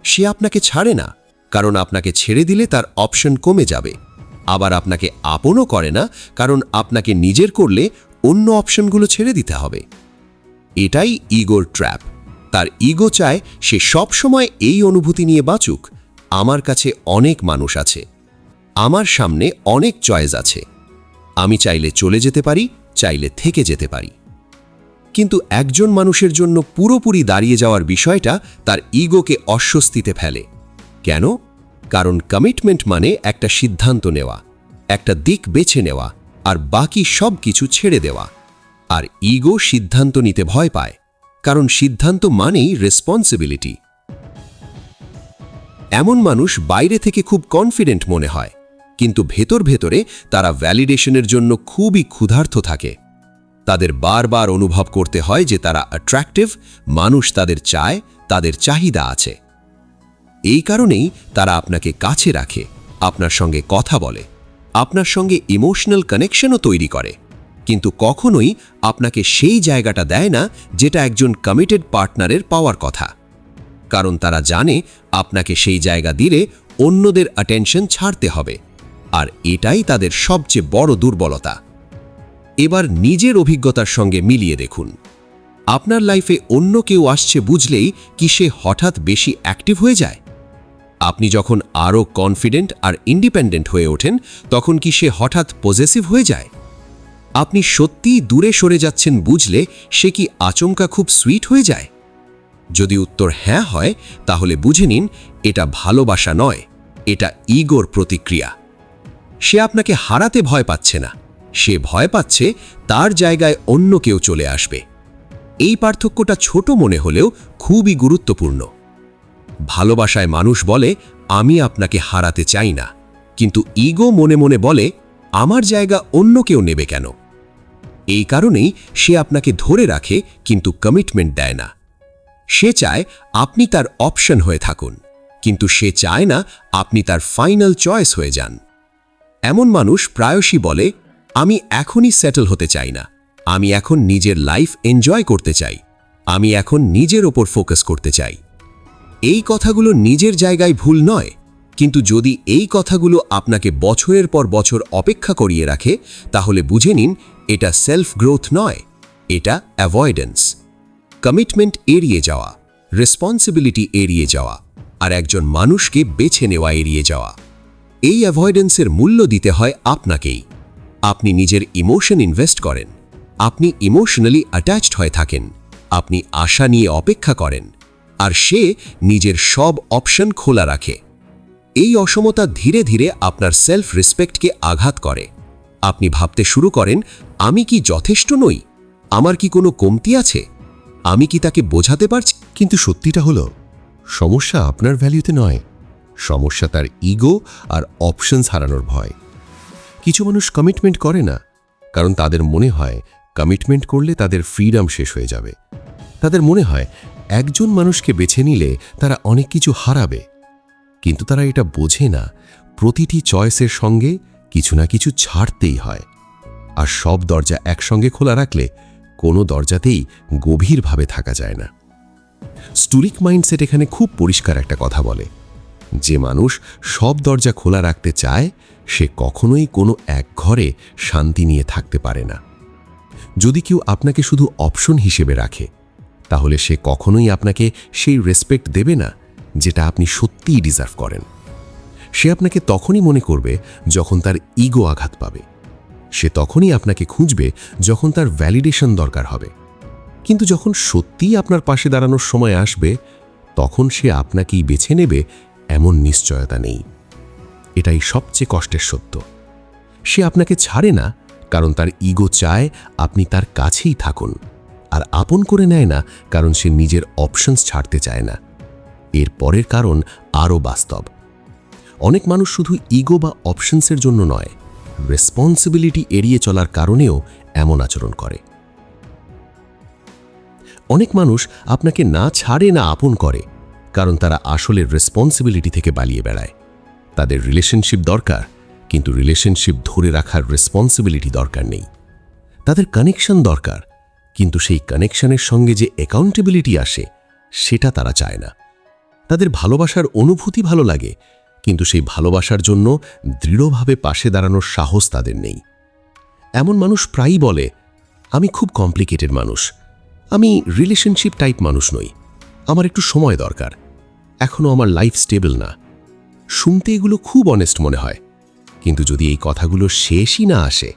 সে আপনাকে ছাড়ে না, কারণ আপনাকে ছেড়ে দিলে তার অপশন কমে যাবে। আবার আপনাকে আপনও করে না, কারণ আপনাকে নিজের করলে অন্য অপশনগুলো ছেড়ে দিতে হবে। এটাই ইগোর ট্র্যাপ। তার ইগো চায় সে সব সময় এই অনুভূতি নিয়ে বাঁচুক, আমার কাছে অনেক মানুষ আছে, আমার সামনে অনেক চয়েস আছে, আমি চাইলে চলে যেতে পারি, চাইলে থেকে যেতে পারি।
কিন্তু একজন মানুষের জন্য পুরোপুরি দাঁড়িয়ে যাওয়ার বিষয়টা তার ইগোকে অস্বস্তিতে ফেলে। কেন? কারণ কমিটমেন্ট মানে একটা সিদ্ধান্ত নেওয়া, একটা দিক বেছে নেওয়া আর বাকি সব কিছু ছেড়ে দেওয়া। আর ইগো সিদ্ধান্ত নিতে ভয় পায়, কারণ সিদ্ধান্ত মানেই রেসপন্সিবিলিটি। এমন মানুষ বাইরে থেকে খুব কনফিডেন্ট মনে হয়, কিন্তু ভেতর ভেতরে তারা ভ্যালিডেশনের জন্য খুবই ক্ষুধার্ত থাকে। তাদের বারবার অনুভব করতে হয় যে তারা অ্যাট্রাক্টিভ, মানুষ তাদের চায়, তাদের চাহিদা আছে। এই কারণেই তারা আপনাকে কাছে রাখে, আপনার সঙ্গে কথা বলে, আপনার সঙ্গে ইমোশনাল কানেকশনও তৈরি করে, কিন্তু কখনোই আপনাকে সেই জায়গাটা দেয় না যেটা একজন কমিটেড পার্টনারের পাওয়ার কথা। কারণ তারা জানে আপনাকে সেই জায়গা দিলে অন্যদের অ্যাটেনশন ছাড়তে হবে, আর এটাই তাদের সবচেয়ে বড় দুর্বলতা। এবার নিজের অভিজ্ঞতার সঙ্গে মিলিয়ে দেখুন। আপনার লাইফে অন্য কেউ আসছে বুঝলেই কি সে হঠাৎ বেশি অ্যাক্টিভ হয়ে যায়? আপনি যখন আরও কনফিডেন্ট আর ইন্ডিপেন্ডেন্ট হয়ে ওঠেন, তখন কি সে হঠাৎ পজেসিভ হয়ে যায়? আপনি সত্যিই দূরে সরে যাচ্ছেন বুঝলে সে কি আচমকা খুব সুইট হয়ে যায়? যদি উত্তর হ্যাঁ হয়, তাহলে বুঝে নিন এটা ভালোবাসা নয়, এটা ইগোর প্রতিক্রিয়া। সে আপনাকে হারাতে ভয় পাচ্ছে না, সে ভয় পাচ্ছে তার জায়গায় অন্য কেউ চলে আসবে। এই পার্থক্যটা ছোট মনে হলেও খুবই গুরুত্বপূর্ণ। ভালোবাসায় মানুষ বলে আমি আপনাকে হারাতে চাই না, কিন্তু ইগো মনে মনে বলে আমার জায়গা অন্য কেউ নেবে কেন? এই কারণেই সে আপনাকে ধরে রাখে কিন্তু কমিটমেন্ট দেয় না। সে চায় আপনি তার অপশন হয়ে থাকুন, কিন্তু সে চায় না আপনি তার ফাইনাল চয়েস হয়ে যান। এমন মানুষ প্রায়শই বলে আমি এখনই সেটেল হতে চাই না, আমি এখন নিজের লাইফ এনজয় করতে চাই, আমি এখন নিজের ওপর ফোকাস করতে চাই। এই কথাগুলো নিজের জায়গায় ভুল নয়, কিন্তু যদি এই কথাগুলো আপনাকে বছরের পর বছর অপেক্ষা করিয়ে রাখে, তাহলে বুঝে নিন এটা সেলফ গ্রোথ নয়, এটা অ্যাভয়েডেন্স। কমিটমেন্ট এড়িয়ে যাওয়া, রেসপন্সিবিলিটি এড়িয়ে যাওয়া, আর একজন মানুষকে বেছে নেওয়া এড়িয়ে যাওয়া। এই অ্যাভয়েডেন্সের মূল্য দিতে হয় আপনাকেই। আপনি নিজের ইমোশন ইনভেস্ট করেন, আপনি ইমোশনালি অ্যাটাচড হয়ে থাকেন, আপনি আশা নিয়ে অপেক্ষা করেন, আর সে নিজের সব অপশন খোলা রাখে। এই অসমতা ধীরে ধীরে আপনার সেলফ রেসপেক্টকে আঘাত করে। আপনি ভাবতে শুরু করেন আমি কি যথেষ্ট নই, আমার কি কোনো কমতি আছে, আমি কি তাকে বোঝাতে পারছি?
কিন্তু সত্যিটা হলো সমস্যা আপনার ভ্যালুতে নয়, সমস্যা তার ইগো আর অপশনস হারানোর ভয়। কিছু মানুষ কমিটমেন্ট করে না কারণ তাদের মনে হয় কমিটমেন্ট করলে তাদের ফ্রিডম শেষ হয়ে যাবে। তাদের মনে হয় একজন মানুষকে বেছে নিলে তারা অনেক কিছু হারাবে, কিন্তু তারা এটা বোঝে না প্রতিটি চয়েসের সঙ্গে কিছু না কিছু ছাড়তেই হয়। আর সব দরজা একসঙ্গে খোলা রাখলে কোনো দরজাতেই গভীরভাবে থাকা যায় না। স্টুরিক মাইন্ডসেট এখানে খুব পরিষ্কার একটা কথা বলে, যে মানুষ সব দরজা খোলা রাখতে চায় সে কখনোই কোনো এক ঘরে শান্তি নিয়ে থাকতে পারে না। যদি কেউ আপনাকে শুধু অপশন হিসেবে রাখে, তাহলে সে কখনোই আপনাকে সেই রেসপেক্ট দেবে না যেটা আপনি সত্যিই ডিজার্ভ করেন। সে আপনাকে তখনই মনে করবে যখন তার ইগো আঘাত পাবে, সে তখনই আপনাকে খুঁজবে যখন তার ভ্যালিডেশন দরকার হবে। কিন্তু যখন সত্যিই আপনার পাশে দাঁড়ানোর সময় আসবে, তখন সে আপনাকেই বেছে নেবে এমন নিশ্চয়তা নেই। এটাই সবচেয়ে কষ্টের সত্য। সে আপনাকে ছাড়ে না কারণ তার ইগো চায় আপনি তার কাছেই থাকুন, আর আপন করে নেয় না কারণ সে নিজের অপশনস ছাড়তে চায় না। এর পরের কারণ আরও বাস্তব। অনেক মানুষ শুধু ইগো বা অপশনসের জন্য নয়, রেসপন্সিবিলিটি এড়িয়ে চলার কারণেও এমন আচরণ করে। অনেক মানুষ আপনাকে না ছাড়ে না আপন করে কারণ তারা আসলে রেসপন্সিবিলিটি থেকে পালিয়ে বেড়ায়। তাদের রিলেশনশিপ দরকার, কিন্তু রিলেশনশিপ ধরে রাখার রেসপন্সিবিলিটি দরকার নেই। তাদের কানেকশন দরকার, কিন্তু সেই কানেকশনের সঙ্গে যে অ্যাকাউন্টেবিলিটি আসে সেটা তারা চায় না। তাদের ভালোবাসার অনুভূতি ভালো লাগে, কিন্তু সেই ভালোবাসার জন্য দৃঢ়ভাবে পাশে দাঁড়ানোর সাহস তাদের নেই। এমন মানুষ প্রায়ই বলে আমি খুব কমপ্লিকেটেড মানুষ, আমি রিলেশনশিপ টাইপ মানুষ নই, আমার একটু সময় দরকার, এখনও আমার লাইফ স্টেবল না। শুনতে এগুলো খুব অনেস্ট মনে হয়, কিন্তু যদি এই কথাগুলো শেষই না আসে,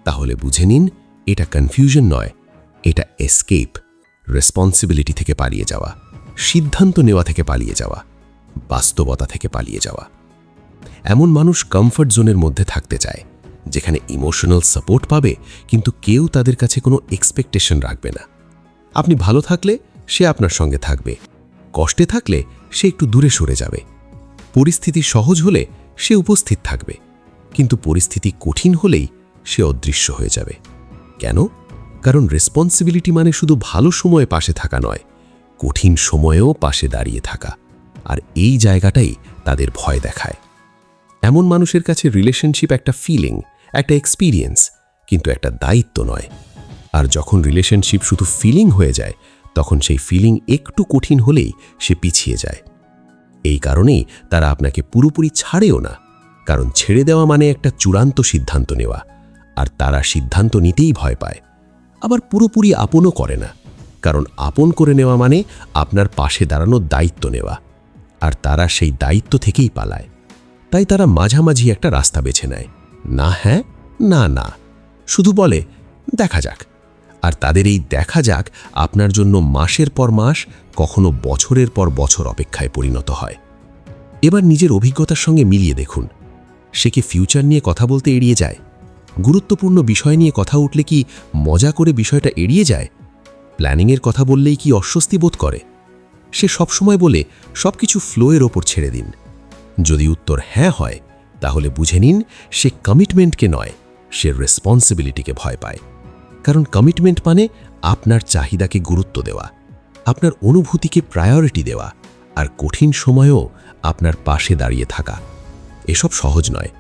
তাহলে বুঝে নিন এটা কনফিউশন নয়,
এটা এসকেপ, রেসপন্সিবিলিটি থেকে পালিয়ে যাওয়া, সিদ্ধান্ত নেওয়া থেকে পালিয়ে যাওয়া, বাস্তবতা থেকে পালিয়ে যাওয়া। এমন মানুষ কমফর্ট জোনের মধ্যে থাকতে চায়, যেখানে ইমোশনাল সাপোর্ট পাবে কিন্তু কেউ তাদের কাছে কোনো এক্সপেকটেশন রাখবে না। আপনি ভালো থাকলে সে আপনার সঙ্গে থাকবে, কষ্টে থাকলে সে একটু দূরে সরে যাবে। পরিস্থিতি সহজ হলে সে উপস্থিত থাকবে, কিন্তু পরিস্থিতি কঠিন হলেই সে অদৃশ্য হয়ে যাবে। কেন? কারণ রেসপন্সিবিলিটি মানে শুধু ভালো সময়ে পাশে থাকা নয়, কঠিন সময়েও পাশে দাঁড়িয়ে থাকা। আর এই জায়গাটাই তাদের ভয় দেখায়। এমন মানুষের কাছে রিলেশনশিপ একটা ফিলিং, একটা এক্সপিরিয়েন্স, কিন্তু একটা দায়িত্ব নয়। আর যখন রিলেশনশিপ শুধু ফিলিং হয়ে যায়, তখন সেই ফিলিং একটু কঠিন হলেই সে পিছিয়ে যায়। এই কারণেই তারা আপনাকে পুরোপুরি ছাড়েও না, কারণ ছেড়ে দেওয়া মানে একটা চূড়ান্ত সিদ্ধান্ত নেওয়া, আর তারা সিদ্ধান্ত নিতেই ভয় পায়। আবার পুরোপুরি আপনও করে না, কারণ আপন করে নেওয়া মানে আপনার পাশে দাঁড়ানোর দায়িত্ব নেওয়া, আর তারা সেই দায়িত্ব থেকেই পালায়। তাই তারা মাঝামাঝি একটা রাস্তা বেছে নেয়, না হ্যাঁ না না, শুধু বলে দেখা যাক। আর তাদের এই দেখা যাক আপনার জন্য মাসের পর মাস, কখনো বছরের পর বছর অপেক্ষায় পরিণত হয়। এবার নিজের অভিজ্ঞতার সঙ্গে মিলিয়ে দেখুন, সে কি ফিউচার নিয়ে কথা বলতে এড়িয়ে যায়? গুরুত্বপূর্ণ বিষয় নিয়ে কথা উঠলে কি মজা করে বিষয়টা এড়িয়ে যায়? প্ল্যানিংয়ের কথা বললেই কি অস্বস্তি বোধ করে? সে সবসময় বলে সবকিছু ফ্লোয়ের ওপর ছেড়ে দিন। যদি উত্তর হ্যাঁ হয়, তাহলে বুঝে নিন সে কমিটমেন্টকে নয়, সে রেসপন্সিবিলিটিকে ভয় পায়। কারণ কমিটমেন্ট মানে আপনার চাহিদাকে গুরুত্ব দেওয়া, আপনার অনুভূতিকে প্রায়োরিটি দেওয়া, আর কঠিন সময়েও আপনার পাশে দাঁড়িয়ে থাকা। এসব সহজ নয়।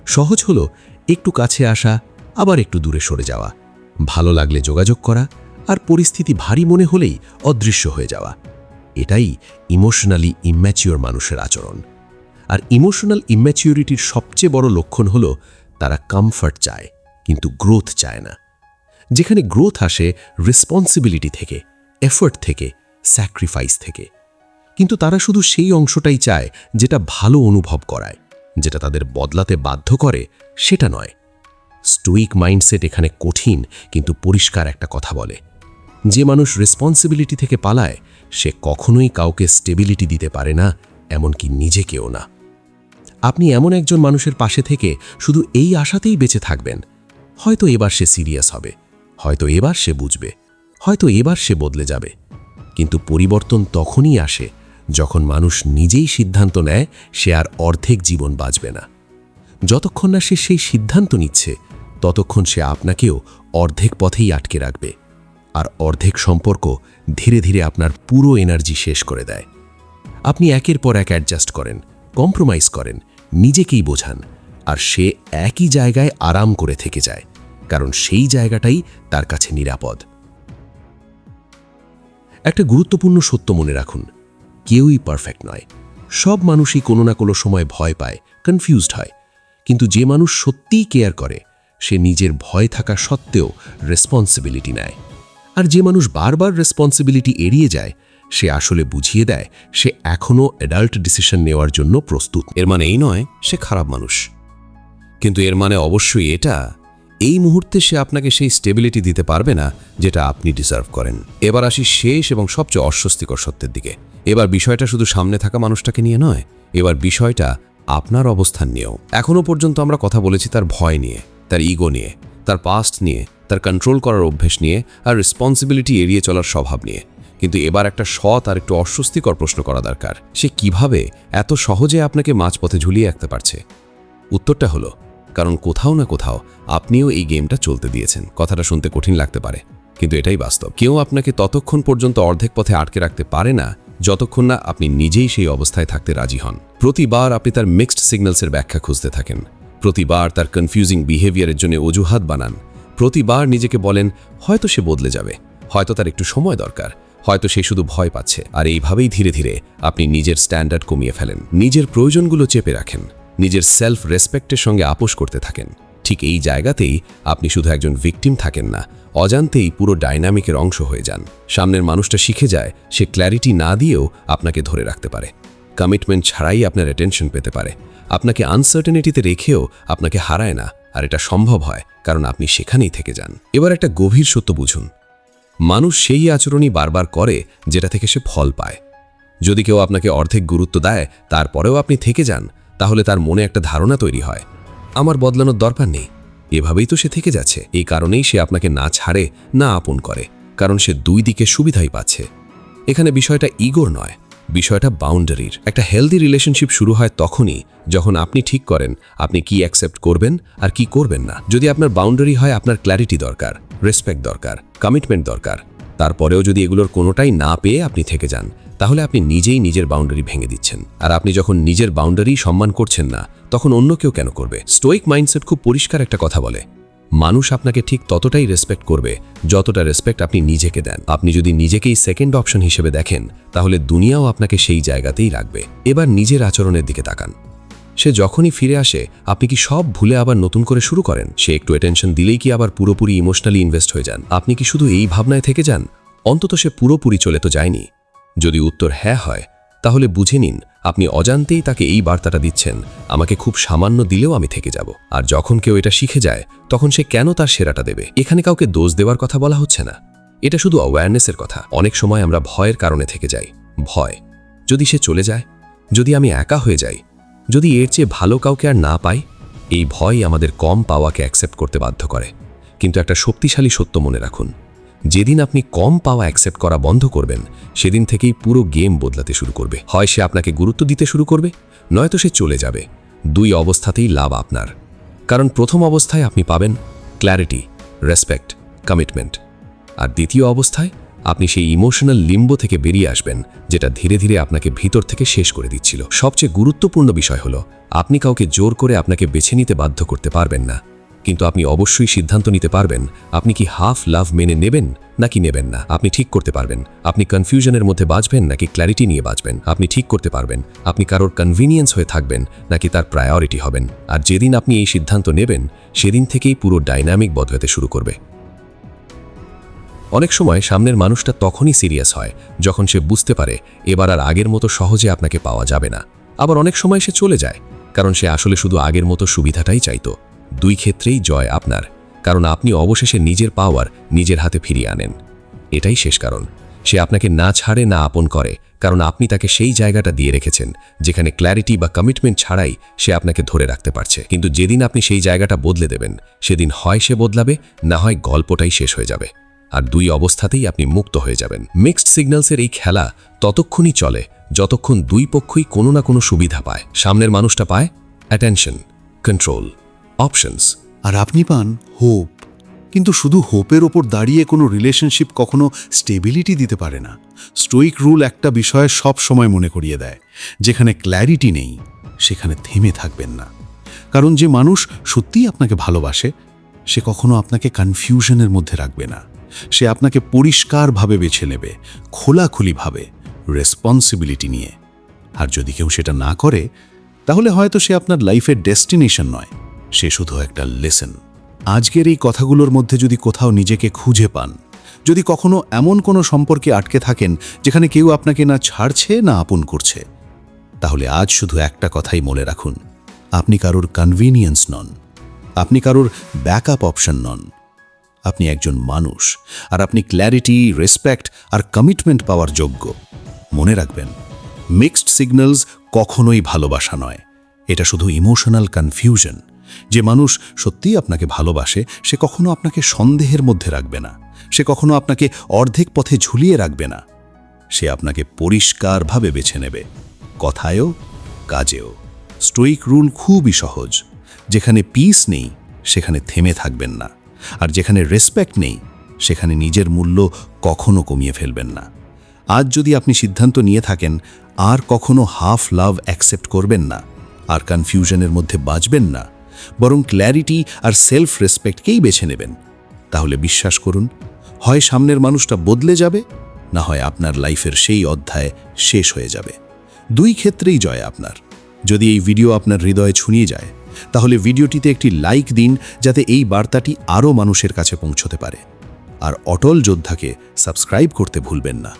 সহজ হলো একটু কাছে আসা, আবার একটু দূরে সরে যাওয়া, ভালো লাগলে যোগাযোগ করা, আর পরিস্থিতি ভারী মনে হলেই অদৃশ্য হয়ে যাওয়া। এটাই ইমোশনালি ইম্যাচিওর মানুষের আচরণ। আর ইমোশনাল ইম্যাচিউরিটির সবচেয়ে বড় লক্ষণ হলো তারা কমফর্ট চায়, কিন্তু গ্রোথ চায় না। যেখানে গ্রোথ আসে রেসপন্সিবিলিটি থেকে, এফর্ট থেকে, স্যাক্রিফাইস থেকে। কিন্তু তারা শুধু সেই অংশটাই চায় যেটা ভালো অনুভব করায়, যেটা তাদের বদলাতে বাধ্য করে, সেটা নয়। স্টোইক মাইন্ডসেট এখানে কঠিন কিন্তু পরিষ্কার একটা কথা বলে, যে মানুষ রেসপন্সিবিলিটি থেকে পালায় সে কখনোই কাউকে স্টেবিলিটি দিতে পারে না, এমনকি নিজেকেও না। আপনি এমন একজন মানুষের পাশে থেকে শুধু এই আশাতেই বেঁচে থাকবেন, হয়তো এবার সে সিরিয়াস হবে, হয়তো এবার সে বুঝবে, হয়তো এবার সে বদলে যাবে। কিন্তু পরিবর্তন তখনই আসে যখন মানুষ নিজেই সিদ্ধান্ত নেয় সে আর অর্ধেক জীবন বাঁচবে না। যতক্ষণ না সে সেই সিদ্ধান্ত নিচ্ছে, ততক্ষণ সে আপনাকেও অর্ধেক পথেই আটকে রাখবে। আর অর্ধেক সম্পর্ক ধীরে ধীরে আপনার পুরো এনার্জি শেষ করে দেয়। আপনি একের পর এক অ্যাডজাস্ট করেন, কম্প্রোমাইজ করেন, নিজেকেই বোঝান, আর সে একই জায়গায় আরাম করে থেকে যায়, কারণ সেই জায়গাটাই তার কাছে নিরাপদ। একটা গুরুত্বপূর্ণ সত্য মনে রাখুন, কেউই পারফেক্ট নয়। সব মানুষই কোনো না কোনো সময় ভয় পায়, কনফিউজড হয়। কিন্তু যে মানুষ সত্যিই কেয়ার করে, সে নিজের ভয় থাকা সত্ত্বেও রেসপন্সিবিলিটি নেয়। আর যে মানুষ বারবার রেসপন্সিবিলিটি এড়িয়ে যায়, সে আসলে বুঝিয়ে দেয় সে এখনও অ্যাডাল্ট ডিসিশন নেওয়ার জন্য প্রস্তুত।
এর মানে এই নয় সে খারাপ মানুষ, কিন্তু এর মানে অবশ্যই এটা, এই মুহূর্তে সে আপনাকে সেই স্টেবিলিটি দিতে পারবে না যেটা আপনি ডিজার্ভ করেন। এবার আসি শেষ এবং সবচেয়ে অস্বস্তিকর সত্যের দিকে। এবার বিষয়টা শুধু সামনে থাকা মানুষটাকে নিয়ে নয়, এবার বিষয়টা আপনার অবস্থান নিয়েও। এখনও পর্যন্ত আমরা কথা বলেছি তার ভয় নিয়ে, তার ইগো নিয়ে, তার পাস্ট নিয়ে, তার কন্ট্রোল করার অভ্যেস নিয়ে, আর রেসপন্সিবিলিটি এড়িয়ে চলার স্বভাব নিয়ে। কিন্তু এবার একটা সৎ আর একটু অস্বস্তিকর প্রশ্ন করা দরকার, সে কিভাবে এত সহজে আপনাকে মাঝপথে ঝুলিয়ে রাখতে পারছে? উত্তরটা হলো, কারণ কোথাও না কোথাও আপনিও এই গেমটা চলতে দিয়েছেন। কথাটা শুনতে কঠিন লাগতে পারে, কিন্তু এটাই বাস্তব। কেউ আপনাকে ততক্ষণ পর্যন্ত অর্ধেক পথে আটকে রাখতে পারে না যতক্ষণ না আপনি নিজেই সেই অবস্থায় থাকতে রাজি হন। প্রতিবার আপনি তার মিক্সড সিগন্যালসের ব্যাখ্যা খুঁজতে থাকেন, প্রতিবার তার কনফিউজিং বিহেভিয়ারের জন্য অজুহাত বানান, প্রতিবার নিজেকে বলেন হয়তো সে বদলে যাবে, হয়তো তার একটু সময় দরকার, হয়তো সে শুধু ভয় পাচ্ছে। আর এইভাবেই ধীরে ধীরে আপনি নিজের স্ট্যান্ডার্ড কমিয়ে ফেলেন, নিজের প্রয়োজনগুলো চেপে রাখেন, নিজের সেলফ রেসপেক্টের সঙ্গে আপোষ করতে থাকেন। ঠিক এই জায়গাতেই আপনি শুধু একজন ভিকটিম থাকেন না, অজান্তেই পুরো ডাইনামিকের অংশ হয়ে যান। সামনের মানুষটা শিখে যায় সে ক্ল্যারিটি না দিয়েও আপনাকে ধরে রাখতে পারে, কমিটমেন্ট ছাড়াই আপনার অ্যাটেনশন পেতে পারে, আপনাকে আনসার্টেনিটিতে রেখেও আপনাকে হারায় না। আর এটা সম্ভব হয় কারণ আপনি সেখানেই থেকে যান। এবার একটা গভীর সত্য বুঝুন, মানুষ সেই আচরণই বারবার করে যেটা থেকে সে ফল পায়। যদি কেউ আপনাকে অর্ধেক গুরুত্ব দেয় তারপরেও আপনি থেকে যান, তাহলে তার মনে একটা ধারণা তৈরি হয়, আমার বদলানোর দরকার নেই, এভাবেই তো সে থেকে যাচ্ছে। এই কারণেই সে আপনাকে না ছাড়ে না আপন করে, কারণ সে দুই দিকে সুবিধাই পাচ্ছে। এখানে বিষয়টা ইগোর নয়, বিষয়টা বাউন্ডারির। একটা হেলদি রিলেশনশিপ শুরু হয় তখনই যখন আপনি ঠিক করেন আপনি কি অ্যাকসেপ্ট করবেন আর কি করবেন না। যদি আপনার বাউন্ডারি হয় আপনার ক্ল্যারিটি দরকার, রেসপেক্ট দরকার, কমিটমেন্ট দরকার, তারপরেও যদি এগুলোর কোনোটাই না পেয়ে আপনি থেকে যান, তাহলে আপনি নিজেই নিজের বাউন্ডারি ভেঙে দিচ্ছেন। আর আপনি যখন নিজের বাউন্ডারি সম্মান করছেন না, তখন অন্য কেউ কেন করবে? স্টোইক মাইন্ডসেট খুব পরিষ্কার একটা কথা বলে, মানুষ আপনাকে ঠিক ততটাই রেসপেক্ট করবে যতটা রেসপেক্ট আপনি নিজেকে দেন। আপনি যদি নিজেকেই সেকেন্ড অপশন হিসেবে দেখেন, তাহলে দুনিয়াও আপনাকে সেই জায়গাতেই রাখবে। এবার নিজের আচরণের দিকে তাকান। সে যখনই ফিরে আসে আপনি কি সব ভুলে আবার নতুন করে শুরু করেন? সে একটু অ্যাটেনশন দিলেই কি আবার পুরোপুরি ইমোশনালি ইনভেস্ট হয়ে যান? আপনি কি শুধু এই ভাবনায় থেকে যান অন্তত সে পুরোপুরি চলে তো যায়নি? যদি উত্তর হ্যাঁ হয়, তাহলে বুঝে নিন আপনি অজান্তেই তাকে এই বার্তাটা দিচ্ছেন, আমাকে খুব সামান্য দিলেও আমি থেকে যাব। আর যখন কেউ এটা শিখে যায়, তখন সে কেন তার সেরাটা দেবে? এখানে কাউকে দোষ দেওয়ার কথা বলা হচ্ছে না, এটা শুধু অ্যাওয়ারনেসের কথা। অনেক সময় আমরা ভয়ের কারণে থেকে যাই। ভয়, যদি সে চলে যায়, যদি আমি একা হয়ে যাই, যদি এর চেয়ে ভালো কাউকে আর না পাই। এই ভয় আমাদের কম পাওয়াকে অ্যাকসেপ্ট করতে বাধ্য করে। কিন্তু একটা শক্তিশালী সত্য মনে রাখুন, যেদিন আপনি কম পাওয়া অ্যাকসেপ্ট করা বন্ধ করবেন, সেদিন থেকেই পুরো গেম বদলাতে শুরু করবে। হয় সে আপনাকে গুরুত্ব দিতে শুরু করবে, নয়তো সে চলে যাবে। দুই অবস্থাতেই লাভ আপনার। কারণ প্রথম অবস্থায় আপনি পাবেন ক্ল্যারিটি, রেসপেক্ট, কমিটমেন্ট। আর দ্বিতীয় অবস্থায় আপনি সেই ইমোশনাল লিম্বো থেকে বেরিয়ে আসবেন, যেটা ধীরে ধীরে আপনাকে ভিতর থেকে শেষ করে দিচ্ছিল। সবচেয়ে গুরুত্বপূর্ণ বিষয় হলো, আপনি কাউকে জোর করে আপনাকে বেছে নিতে বাধ্য করতে পারবেন না, কিন্তু আপনি অবশ্যই সিদ্ধান্ত নিতে পারবেন আপনি কি হাফ লাভ মেনে নেবেন নাকি নেবেন না। আপনি ঠিক করতে পারবেন আপনি কনফিউশনের মধ্যে বাঁচবেন নাকি ক্ল্যারিটি নিয়ে বাঁচবেন। আপনি ঠিক করতে পারবেন আপনি কারোর কনভিনিয়েন্স হয়ে থাকবেন নাকি তার প্রায়োরিটি হবেন। আর যেদিন আপনি এই সিদ্ধান্ত নেবেন, সেদিন থেকেই পুরো ডাইনামিক বদলাতে শুরু করবে। অনেক সময় সামনের মানুষটা তখনই সিরিয়াস হয় যখন সে বুঝতে পারে এবার আর আগের মতো সহজে আপনাকে পাওয়া যাবে না। আবার অনেক সময় সে চলে যায়, কারণ সে আসলে শুধু আগের মতো সুবিধাটাই চাইতো। দুই ক্ষেত্রেই জয় আপনার, কারণ আপনি অবশেষে নিজের পাওয়ার নিজের হাতে ফিরিয়ে আনেন। এটাই শেষ কারণ। সে আপনাকে না ছাড়ে না আপন করে, কারণ আপনি তাকে সেই জায়গাটা দিয়ে রেখেছেন যেখানে ক্ল্যারিটি বা কমিটমেন্ট ছাড়াই সে আপনাকে ধরে রাখতে পারছে। কিন্তু যেদিন আপনি সেই জায়গাটা বদলে দেবেন, সেদিন হয় সে বদলাবে, না হয় গল্পটাই শেষ হয়ে যাবে। আর দুই অবস্থাতেই আপনি মুক্ত হয়ে যাবেন। মিক্সড সিগন্যালসের এই খেলা ততক্ষণই চলে যতক্ষণ দুই পক্ষই কোনো না কোনো সুবিধা পায়। সামনের মানুষটা পায় অ্যাটেনশন, কন্ট্রোল, অপশনস,
আর আপনি পান হোপ। কিন্তু শুধু হোপের ওপর দাঁড়িয়ে কোনো রিলেশনশিপ কখনো স্টেবিলিটি দিতে পারে না। স্টোইক রুল একটা বিষয়ে সব সময় মনে করিয়ে দেয়, যেখানে ক্ল্যারিটি নেই সেখানে থেমে থাকবেন না। কারণ যে মানুষ সত্যিই আপনাকে ভালোবাসে, সে কখনো আপনাকে কনফিউশনের মধ্যে রাখবে না। সে আপনাকে পরিষ্কারভাবে বেছে নেবে, খোলাখুলিভাবে, রেসপন্সিবিলিটি নিয়ে। আর যদি কেউ সেটা না করে, তাহলে হয়তো সে আপনার লাইফের ডেস্টিনেশন নয়, সে শুধু একটা লেসন। আজকের এই কথাগুলোর মধ্যে যদি কোথাও নিজেকে খুঁজে পান, যদি কখনো এমন কোনো সম্পর্কে আটকে থাকেন যেখানে কেউ আপনাকে না ছাড়ছে না আপন করছে, তাহলে আজ শুধু একটা কথাই মনে রাখুন, আপনি কারোর কনভিনিয়েন্স নন, আপনি কারোর ব্যাকআপ অপশন নন। আপনি একজন মানুষ, আর আপনি ক্ল্যারিটি, রেসপেক্ট আর কমিটমেন্ট পাওয়ার যোগ্য। মনে রাখবেন, মিক্সড সিগন্যালস কখনোই ভালোবাসা নয়, এটা শুধু ইমোশনাল কনফিউশন। যে মানুষ সত্যিই আপনাকে ভালোবাসে, সে কখনো আপনাকে সন্দেহের মধ্যে রাখবে না, সে কখনো আপনাকে অর্ধেক পথে ঝুলিয়ে রাখবে না। সে আপনাকে পরিষ্কারভাবে বেছে নেবে, কথায়ও কাজেও। স্টোইক রুল খুবই সহজ, যেখানে পিস নেই সেখানে থেমে থাকবেন না, আর যেখানে রেসপেক্ট নেই সেখানে নিজের মূল্য কখনো কমিয়ে ফেলবেন না। আজ যদি আপনি সিদ্ধান্ত নিয়ে থাকেন আর কখনো হাফ লাভ অ্যাকসেপ্ট করবেন না, আর কনফিউশনের মধ্যে বাঁচবেন না, বরং ক্ল্যারিটি আর সেলফ রেসপেক্টকেই বেছে নেবেন, তাহলে বিশ্বাস করুন, হয় সামনের মানুষটা বদলে যাবে, না হয় আপনার লাইফের সেই অধ্যায় শেষ হয়ে যাবে। দুই ক্ষেত্রেই জয় আপনার। যদি এই ভিডিও আপনার হৃদয়ে ছুঁয়ে যায়, তাহলে ভিডিওটিতে একটি লাইক দিন, যাতে এই বার্তাটি আরও মানুষের কাছে পৌঁছতে পারে। আর অটল যোদ্ধাকে সাবস্ক্রাইব করতে ভুলবেন না।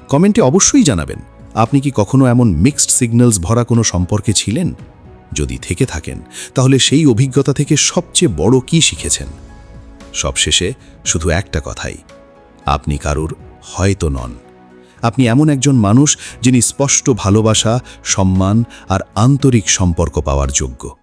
কমেন্টে অবশ্যই জানাবেন, আপনি কি কখনো এমন মিক্সড সিগন্যালস ভরা কোনো সম্পর্কে ছিলেন? যদি থেকে থাকেন, তাহলে সেই অভিজ্ঞতা থেকে সবচেয়ে বড় কি শিখেছেন? সবশেষে শুধু একটা কথাই,
আপনি কারুর হয়তো নন। আপনি এমন একজন মানুষ যিনি স্পষ্ট ভালোবাসা, সম্মান আর আন্তরিক সম্পর্ক পাওয়ার যোগ্য।